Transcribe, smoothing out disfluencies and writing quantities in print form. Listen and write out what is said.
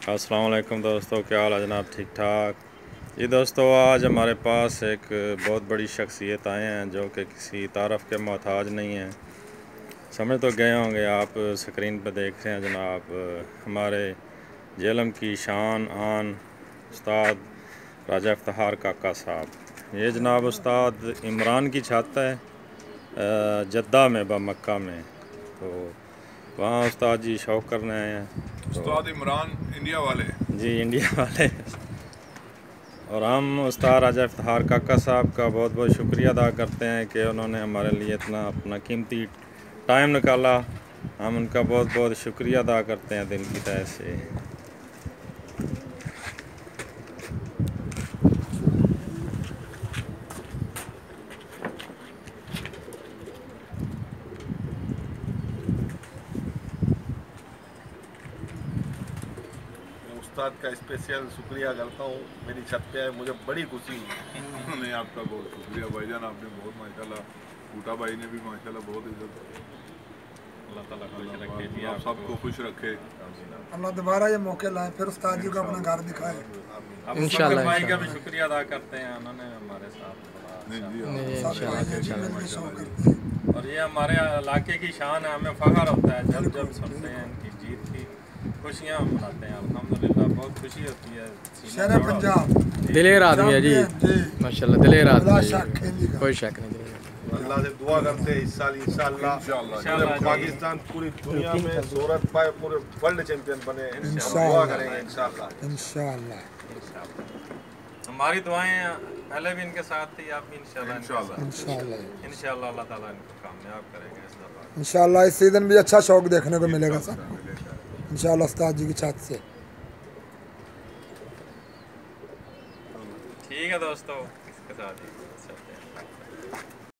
अस्सलाम वालेकुम दोस्तों, क्या हाल है जनाब? ठीक ठाक जी दोस्तों। आज हमारे पास एक बहुत बड़ी शख्सियत आए हैं जो कि किसी तारफ़ के मोहताज नहीं हैं। समझ तो गए होंगे आप, स्क्रीन पर देख रहे हैं जनाब, हमारे जेलम की शान आन उस्ताद राजा इफ्तिखार काका साहब। ये जनाब उस्ताद इमरान की छत है जद्दा में मक्का में, तो वहाँ उस्ताद जी शौक़ करने आए हैं। उस्ताद इमरान इंडिया वाले जी, इंडिया वाले। और हम उस्ताद राजा इफ्तिखार काका साहब का बहुत बहुत शुक्रिया अदा करते हैं कि उन्होंने हमारे लिए इतना अपना कीमती टाइम निकाला। हम उनका बहुत बहुत शुक्रिया अदा करते हैं दिल की तह से। उस्ताद का स्पेशल शुक्रिया करता हूँ। मेरी छत पे है, मुझे बड़ी खुशी हुई। नहीं, आपका बहुत शुक्रिया भाईजान, आपने बहुत माशाल्लाह, बूटा भाई ने भी माशाल्लाह बहुत इज्जत। अल्लाह ताला खुश रखे जी, आप सबको खुश रखे। अल्लाह दोबारा ये मौके लाए, फिर उस्ताद जी को अपना घर दिखाए। अब इंशाल्लाह भाई का भी शुक्रिया अदा करते हैं, उन्होंने हमारे साथ और ये हमारे इलाके की शान है, हमें फ़ख्र होता है जब जब सुनते हैं इनकी जीत की खुशियाँ मनाते हैं। अल्हम्दुलिल्लाह बहुत खुशी होती है। शेर पंजाब दिलेर आदमी है जी, माशाल्लाह दिलेर आदमी है, कोई शक नहीं। अल्लाह से दुआ करते हैं इस साल इंशाल्लाह पाकिस्तान पूरी दुनिया में शोहरत पाए, पूरे वर्ल्ड चैंपियन बने। दुआ करेंगे इंशाल्लाह। हमारी दुआएं पहले भी इनके साथ थी, आप भी इंशाल्लाह अल्लाह ताला इनको कामयाब करेंगे इस दफा। इंशाल्लाह इस सीजन भी अच्छा शौक देखने को मिलेगा सब इंशाल्लाह उस्ताद जी की छत से। ठीक है दोस्तों, इसके साथ ही चलते हैं।